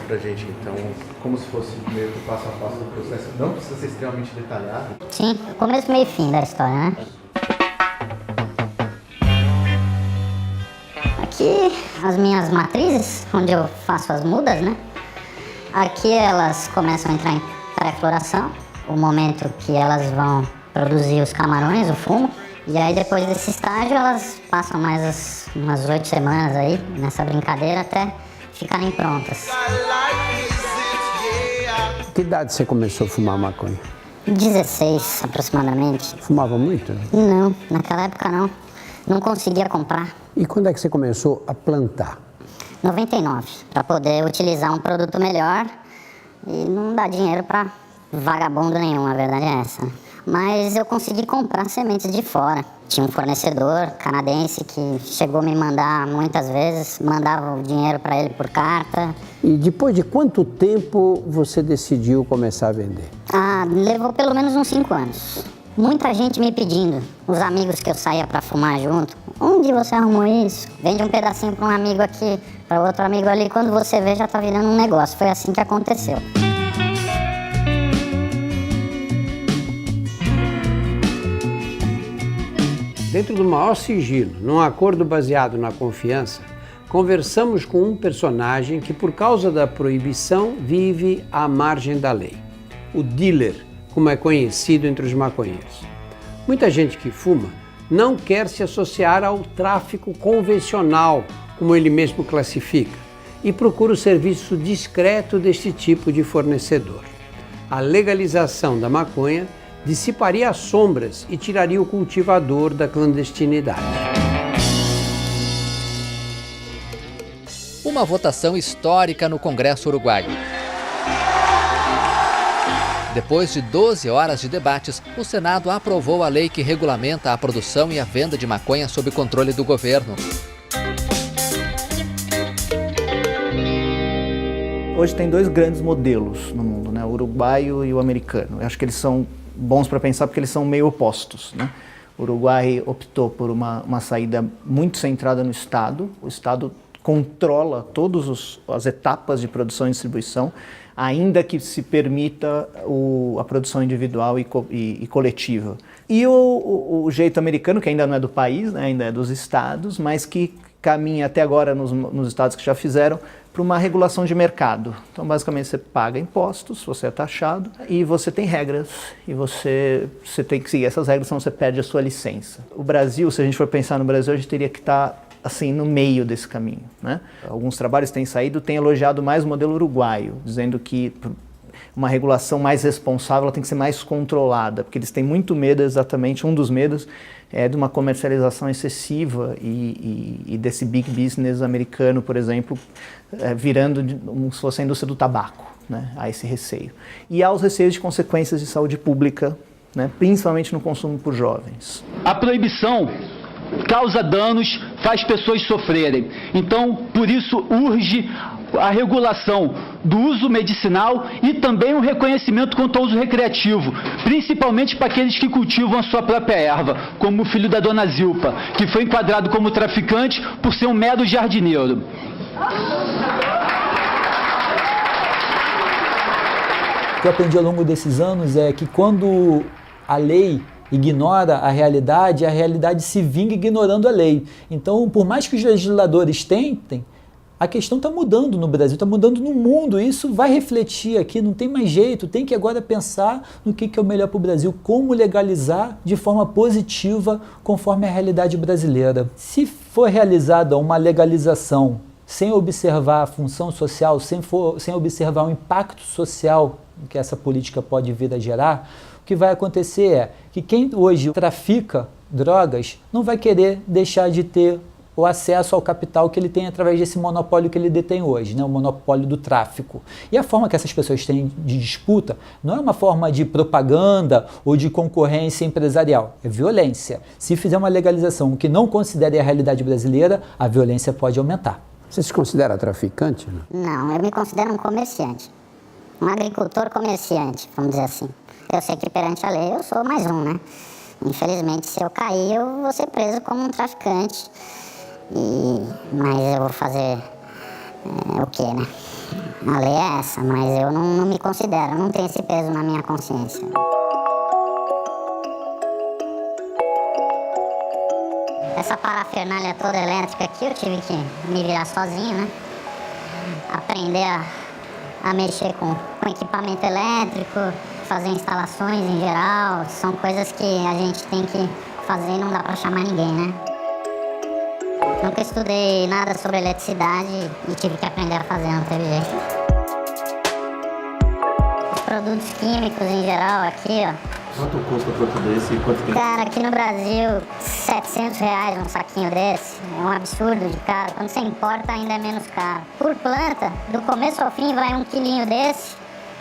pra gente, então, como se fosse meio que o passo a passo do processo. Não precisa ser extremamente detalhado. Sim, começo, meio e fim da história, né? Aqui, as minhas matrizes, onde eu faço as mudas, né? Aqui elas começam a entrar em pré-floração, o momento que elas vão produzir os camarões, o fumo. E aí depois desse estágio elas passam mais umas 8 semanas aí nessa brincadeira até ficarem prontas. Que idade você começou a fumar maconha? 16 aproximadamente. Fumava muito? Não, naquela época não. Não conseguia comprar. E quando é que você começou a plantar? 99, para poder utilizar um produto melhor e não dar dinheiro para vagabundo nenhum, a verdade é essa. Mas eu consegui comprar sementes de fora. Tinha um fornecedor canadense que chegou a me mandar muitas vezes, mandava o dinheiro para ele por carta. E depois de quanto tempo você decidiu começar a vender? Levou pelo menos uns 5 anos. Muita gente me pedindo, os amigos que eu saía para fumar junto. Onde você arrumou isso? Vende um pedacinho para um amigo aqui, para outro amigo ali. Quando você vê, já tá virando um negócio. Foi assim que aconteceu. Dentro do maior sigilo, num acordo baseado na confiança, conversamos com um personagem que, por causa da proibição, vive à margem da lei. O dealer, como é conhecido entre os maconheiros. Muita gente que fuma não quer se associar ao tráfico convencional, como ele mesmo classifica, e procura o serviço discreto deste tipo de fornecedor. A legalização da maconha dissiparia as sombras e tiraria o cultivador da clandestinidade. Uma votação histórica no Congresso uruguaio. Depois de 12 horas de debates, o Senado aprovou a lei que regulamenta a produção e a venda de maconha sob controle do governo. Hoje tem 2 grandes modelos no mundo, né? O uruguaio e o americano. Eu acho que eles são bons para pensar porque eles são meio opostos, né? O Uruguai optou por uma saída muito centrada no Estado. O Estado controla todas as etapas de produção e distribuição, ainda que se permita a produção individual e coletiva. E o jeito americano, que ainda não é do país, né? Ainda é dos estados, mas que caminha até agora nos estados que já fizeram, para uma regulação de mercado. Então, basicamente, você paga impostos, você é taxado e você tem regras e você tem que seguir essas regras, senão você perde a sua licença. O Brasil, se a gente for pensar no Brasil, a gente teria que estar assim, no meio desse caminho, né? Alguns trabalhos têm saído, têm elogiado mais o modelo uruguaio, dizendo que uma regulação mais responsável ela tem que ser mais controlada, porque eles têm muito medo, exatamente, um dos medos é de uma comercialização excessiva e desse big business americano, por exemplo, virando como se fosse a indústria do tabaco, né? Há esse receio. E há os receios de consequências de saúde pública, né? Principalmente no consumo por jovens. A proibição causa danos, faz pessoas sofrerem. Então, por isso, urge a regulação do uso medicinal e também o reconhecimento quanto ao uso recreativo, principalmente para aqueles que cultivam a sua própria erva, como o filho da dona Zilpa, que foi enquadrado como traficante por ser um mero jardineiro. O que eu aprendi ao longo desses anos é que quando a lei ignora a realidade se vinga ignorando a lei. Então, por mais que os legisladores tentem, a questão está mudando no Brasil, está mudando no mundo, e isso vai refletir aqui, não tem mais jeito, tem que agora pensar no que é o melhor para o Brasil, como legalizar de forma positiva conforme a realidade brasileira. Se for realizada uma legalização sem observar a função social, sem observar o impacto social que essa política pode vir a gerar, o que vai acontecer é que quem hoje trafica drogas não vai querer deixar de ter o acesso ao capital que ele tem através desse monopólio que ele detém hoje, né? O monopólio do tráfico. E a forma que essas pessoas têm de disputa não é uma forma de propaganda ou de concorrência empresarial, é violência. Se fizer uma legalização que não considere a realidade brasileira, a violência pode aumentar. Você se considera traficante? Não, eu me considero um comerciante. Um agricultor comerciante, vamos dizer assim. Eu sei que perante a lei eu sou mais um, né? Infelizmente, se eu cair, eu vou ser preso como um traficante. Mas eu vou fazer o quê, né? A lei é essa, mas eu não me considero, não tenho esse peso na minha consciência. Essa parafernália toda elétrica aqui, eu tive que me virar sozinho, né? Aprender a mexer com equipamento elétrico, fazer instalações em geral, são coisas que a gente tem que fazer e não dá pra chamar ninguém, né? Nunca estudei nada sobre eletricidade e tive que aprender a fazer, não teve jeito. Os produtos químicos em geral aqui, ó. Quanto custa o produto desse e quanto tem? Cara, aqui no Brasil, R$700 um saquinho desse. É um absurdo de caro. Quando você importa, ainda é menos caro. Por planta, do começo ao fim, vai 1 quilinho desse,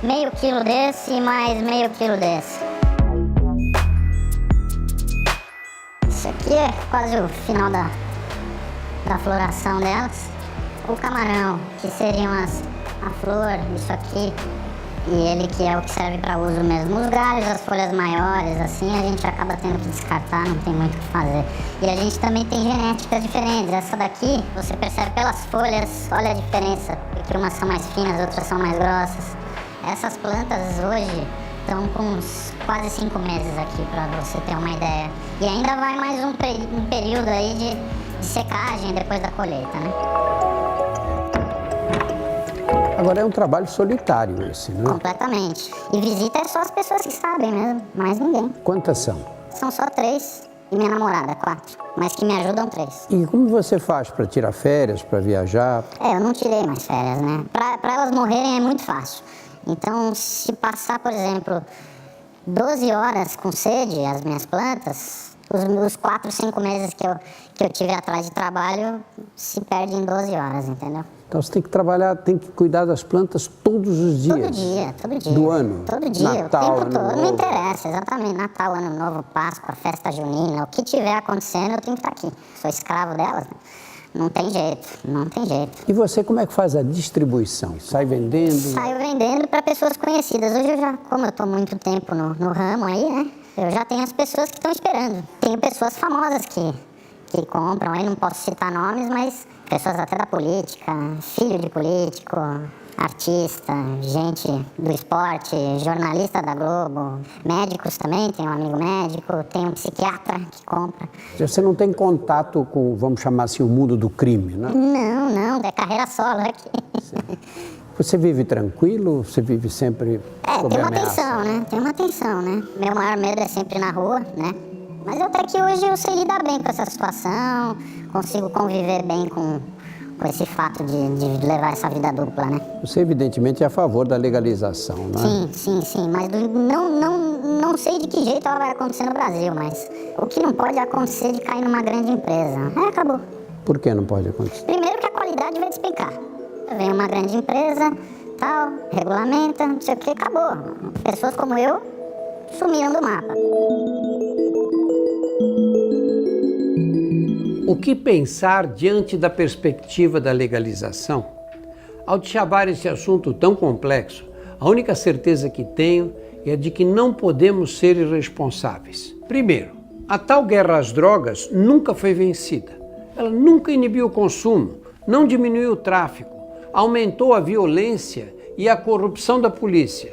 meio quilo desse e mais meio quilo desse. Isso aqui é quase o final da floração delas. O camarão, que seriam a flor, isso aqui. E ele que é o que serve para uso mesmo. Os galhos, as folhas maiores, assim, a gente acaba tendo que descartar, não tem muito o que fazer. E a gente também tem genéticas diferentes. Essa daqui, você percebe pelas folhas, olha a diferença. Porque umas são mais finas, outras são mais grossas. Essas plantas hoje estão com uns quase 5 meses aqui, para você ter uma ideia. E ainda vai mais um período aí de secagem depois da colheita, né? Agora é um trabalho solitário esse, né? Completamente. E visita é só as pessoas que sabem mesmo, mais ninguém. Quantas são? São só 3 e minha namorada, 4. Mas que me ajudam 3. E como você faz para tirar férias, para viajar? Eu não tirei mais férias, né? Pra elas morrerem é muito fácil. Então, se passar, por exemplo, 12 horas com sede, as minhas plantas, os 4, 5 meses que eu tive atrás de trabalho se perdem em 12 horas, entendeu? Então você tem que trabalhar, tem que cuidar das plantas todos os dias. Todo dia. Do ano? Todo dia, Natal, o tempo todo. Ano Não Novo. interessa, exatamente. Natal, Ano Novo, Páscoa, festa junina, o que tiver acontecendo, eu tenho que estar aqui. Sou escravo delas, né? Não tem jeito, não tem jeito. E você, como é que faz a distribuição? Sai vendendo? Saio vendendo para pessoas conhecidas. Hoje como eu estou muito tempo no ramo aí, né? Eu já tenho as pessoas que estão esperando. Tenho pessoas famosas que compram, aí não posso citar nomes, mas pessoas até da política, filho de político, artista, gente do esporte, jornalista da Globo, médicos também, tem um amigo médico, tem um psiquiatra que compra. Você não tem contato com, vamos chamar assim, o mundo do crime, né? Não, é carreira solo aqui. Você vive tranquilo? Você vive sempre sob tem uma ameaça? tensão, né? Tem uma tensão, né? Meu maior medo é sempre na rua, né? Mas até que hoje eu sei lidar bem com essa situação, consigo conviver bem com esse fato de levar essa vida dupla, né? Você evidentemente é a favor da legalização, né? Sim, mas não sei de que jeito ela vai acontecer no Brasil, mas o que não pode acontecer é de cair numa grande empresa. Acabou. Por que não pode acontecer? Primeiro que a qualidade vai despencar. Vem uma grande empresa, tal, regulamenta, não sei o que, acabou. Pessoas como eu sumiram do mapa. O que pensar diante da perspectiva da legalização? Ao deschavar esse assunto tão complexo, a única certeza que tenho é de que não podemos ser irresponsáveis. Primeiro, a tal guerra às drogas nunca foi vencida. Ela nunca inibiu o consumo, não diminuiu o tráfico, aumentou a violência e a corrupção da polícia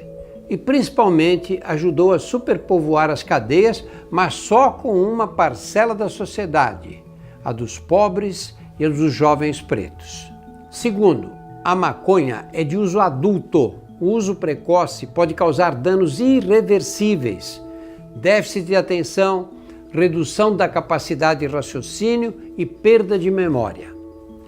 e, principalmente, ajudou a superpovoar as cadeias, mas só com uma parcela da sociedade, a dos pobres e a dos jovens pretos. Segundo, a maconha é de uso adulto. O uso precoce pode causar danos irreversíveis, déficit de atenção, redução da capacidade de raciocínio e perda de memória.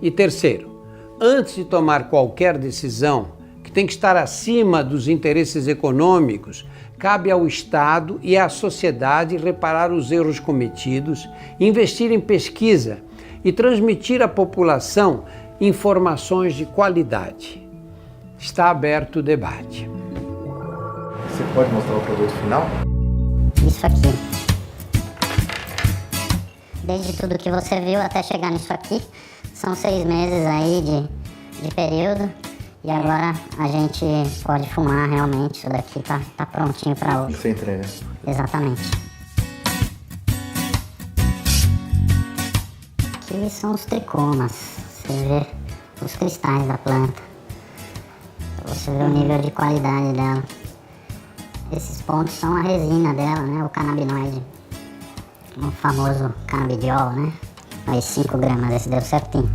E terceiro, antes de tomar qualquer decisão, que tem que estar acima dos interesses econômicos, cabe ao Estado e à sociedade reparar os erros cometidos, investir em pesquisa e transmitir à população informações de qualidade. Está aberto o debate. Você pode mostrar o produto final? Isso aqui. Desde tudo que você viu até chegar nisso aqui, são 6 meses aí de período. E agora a gente pode fumar realmente, isso daqui tá prontinho para uso. Você entrega. Exatamente. Aqui são os tricomas, você vê os cristais da planta. Isso, ver o nível de qualidade dela. Esses pontos são a resina dela, né? O canabinoide. O famoso canabidiol, né? Aí 5 gramas, esse deu certinho.